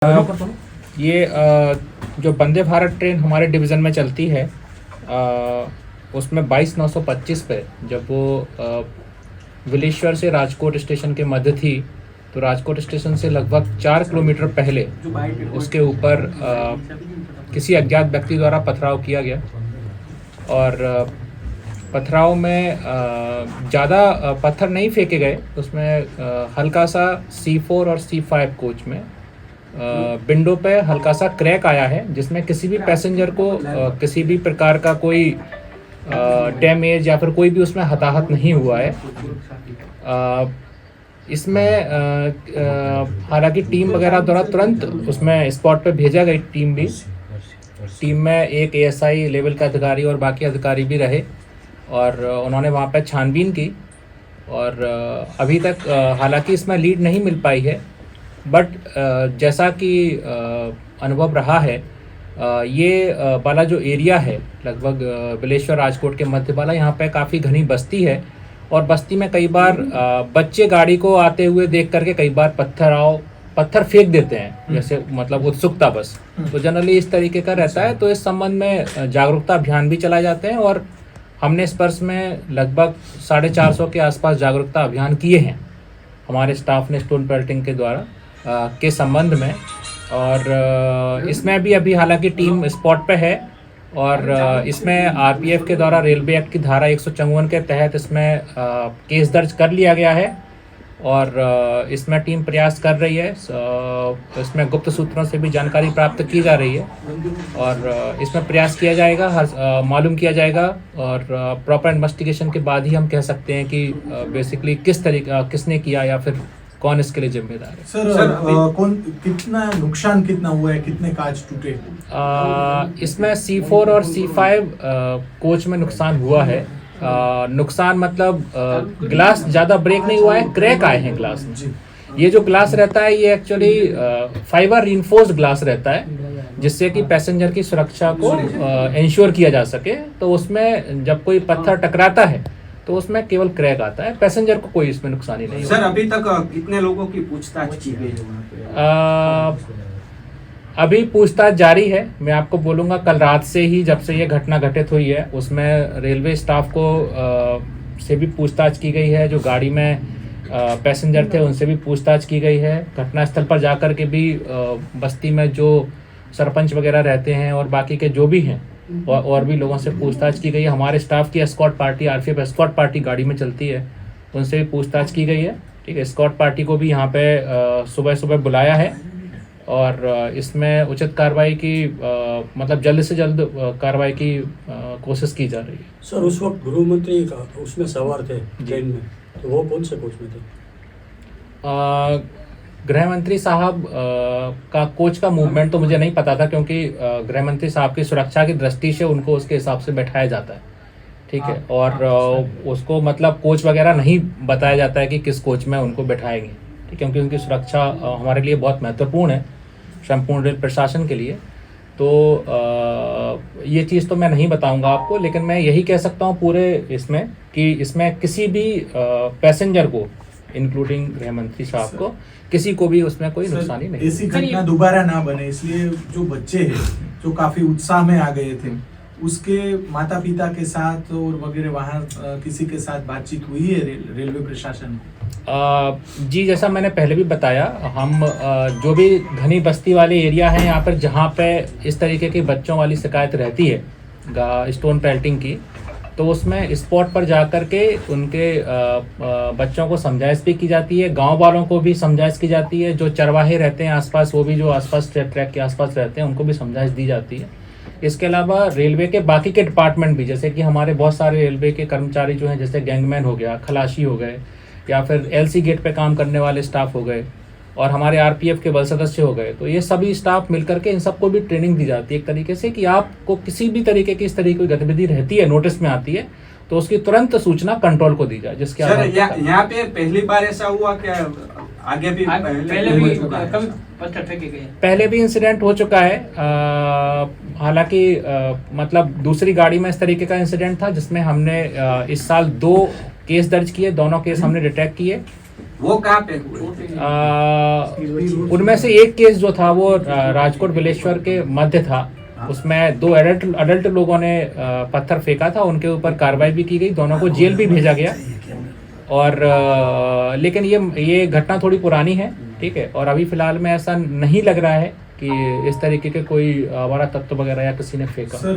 ये जो वंदे भारत ट्रेन हमारे डिवीज़न में चलती है, उसमें 22/925 पे जब वो बिलेश्वर से राजकोट स्टेशन के मध्य थी, तो राजकोट स्टेशन से लगभग 4 किलोमीटर पहले उसके ऊपर किसी अज्ञात व्यक्ति द्वारा पथराव किया गया। और पथराव में ज़्यादा पत्थर नहीं फेंके गए, उसमें हल्का सा C4 और C5 कोच में विंडो पे हल्का सा क्रैक आया है, जिसमें किसी भी पैसेंजर को किसी भी प्रकार का कोई डैमेज या फिर कोई भी उसमें हताहत नहीं हुआ है। इसमें हालांकि टीम वगैरह द्वारा तुरंत उसमें स्पॉट पे भेजा गई टीम में एक ASI लेवल का अधिकारी और बाकी अधिकारी भी रहे, और उन्होंने वहाँ पे छानबीन की। और अभी तक हालांकि इसमें लीड नहीं मिल पाई है, बट जैसा कि अनुभव रहा है, ये वाला जो एरिया है लगभग बिलेश्वर राजकोट के मध्य वाला, यहाँ पे काफ़ी घनी बस्ती है, और बस्ती में कई बार बच्चे गाड़ी को आते हुए देख करके कई बार पत्थर फेंक देते हैं, जैसे मतलब उत्सुकता बस। तो जनरली इस तरीके का रहता है। तो इस संबंध में जागरूकता अभियान भी चलाए जाते हैं, और हमने इस वर्ष में लगभग 450 के आसपास जागरूकता अभियान किए हैं हमारे स्टाफ ने स्टोन पेल्टिंग के द्वारा के संबंध में। और इसमें भी अभी हालांकि टीम स्पॉट पे है, और इसमें RPF के द्वारा रेलवे एक्ट की धारा 154 के तहत इसमें केस दर्ज कर लिया गया है, और इसमें टीम प्रयास कर रही है। इसमें गुप्त सूत्रों से भी जानकारी प्राप्त की जा रही है, और इसमें प्रयास किया जाएगा, मालूम किया जाएगा, और प्रॉपर इन्वेस्टिगेशन के बाद ही हम कह सकते हैं कि बेसिकली किसने किया या फिर कौन इसके लिए जिम्मेदार है। कितना नुकसान कितना हुआ है, कितने कांच टूटे? इसमें C4 और C5 कोच में नुकसान हुआ है। नुकसान मतलब ग्लास ज़्यादा ब्रेक नहीं हुआ है, क्रैक आए हैं ग्लास में। ये जो ग्लास रहता है ये एक्चुअली फाइबर रिइंफोर्स्ड ग्लास रहता है, जिससे कि पैसेंजर की सुरक्षा को इंश्योर किया जा सके। तो उसमें जब कोई पत्थर टकराता है तो उसमें केवल क्रैक आता है, पैसेंजर को कोई इसमें नुकसान ही नहीं। सर, अभी तक कितने लोगों की पूछताछ की गई है? अभी पूछताछ जारी है। मैं आपको बोलूँगा कल रात से ही, जब से ये घटना घटित हुई है, उसमें रेलवे स्टाफ को से भी पूछताछ की गई है। जो गाड़ी में पैसेंजर थे उनसे भी पूछताछ की गई है। घटनास्थल पर जाकर के भी बस्ती में जो सरपंच वगैरह रहते हैं और बाकी के जो भी हैं और भी लोगों से पूछताछ की गई है। हमारे स्टाफ की escort party, RPF escort party गाड़ी में चलती है, उनसे भी पूछताछ की गई है। ठीक है, एस्कॉर्ट पार्टी को भी यहाँ पे सुबह सुबह बुलाया है, और इसमें उचित कार्रवाई की मतलब जल्द से जल्द कार्रवाई की कोशिश की जा रही है। सर, उस वक्त गृह मंत्री उसमें सवार थे ट्रेन में, तो वो कौन से कोच में थे? गृह मंत्री साहब का कोच का मूवमेंट तो मुझे नहीं पता था, क्योंकि गृह मंत्री साहब की सुरक्षा की दृष्टि से उनको उसके हिसाब से बैठाया जाता है। ठीक है, और उसको मतलब कोच वगैरह नहीं बताया जाता है कि किस कोच में उनको बैठाएंगे, ठीक है, क्योंकि उनकी सुरक्षा हमारे लिए बहुत महत्वपूर्ण है, संपूर्ण रेल प्रशासन के लिए। तो ये चीज़ तो मैं नहीं बताऊंगा आपको, लेकिन मैं यही कह सकता हूँ पूरे इसमें कि इसमें किसी भी पैसेंजर को, इंक्लूडिंग गृह मंत्री साहब को, किसी को भी उसमें कोई नुकसानी नहीं। ऐसी घटना दोबारा ना बने, इसलिए जो बच्चे हैं जो काफी उत्साह में आ गए थे, उसके माता पिता के साथ और वगैरह वहाँ किसी के साथ बातचीत हुई है रेलवे प्रशासन? जी, जैसा मैंने पहले भी बताया, हम जो भी घनी बस्ती वाले एरिया हैं यहाँ पर, जहाँ पे इस तरीके की बच्चों वाली शिकायत रहती है स्टोन पेल्टिंग की, तो उसमें स्पॉट पर जाकर के उनके बच्चों को समझाइश भी की जाती है, गांव वालों को भी समझाइश की जाती है, जो चरवाहे रहते हैं आसपास, वो भी जो आसपास ट्रैक के आसपास रहते हैं उनको भी समझाइश दी जाती है। इसके अलावा रेलवे के बाकी के डिपार्टमेंट भी, जैसे कि हमारे बहुत सारे रेलवे के कर्मचारी जो हैं, जैसे गैंगमैन हो गया, खलासी हो गए, या फिर LC गेट पे काम करने वाले स्टाफ हो गए, और हमारे RPF के बल सदस्य हो गए, तो ये सभी स्टाफ मिलकर के इन सबको भी ट्रेनिंग दी जाती है एक तरीके से कि आपको किसी भी तरीके की इस तरीके की गतिविधि रहती है, नोटिस में आती है, तो उसकी तुरंत सूचना कंट्रोल को दी जाए। जिसके यहाँ पे पहली बार ऐसा हुआ क्या? आगे भी पहले भी इंसिडेंट हो चुका है। हालांकि मतलब दूसरी गाड़ी में इस तरीके का इंसिडेंट था, जिसमें हमने इस साल 2 केस दर्ज किए, दोनों केस हमने डिटेक्ट किए, वो कहाँ पे हुए? उनमें से एक केस जो था वो राजकोट बिलेश्वर के मध्य था। उसमें 2 अडल्ट लोगों ने पत्थर फेंका था, उनके ऊपर कार्रवाई भी की गई, दोनों को जेल भी भेजा गया। और लेकिन ये घटना थोड़ी पुरानी है, ठीक है, और अभी फिलहाल में ऐसा नहीं लग रहा है कि इस तरीके के कोई आवारा तत्व वगैरह या किसी ने फेंका।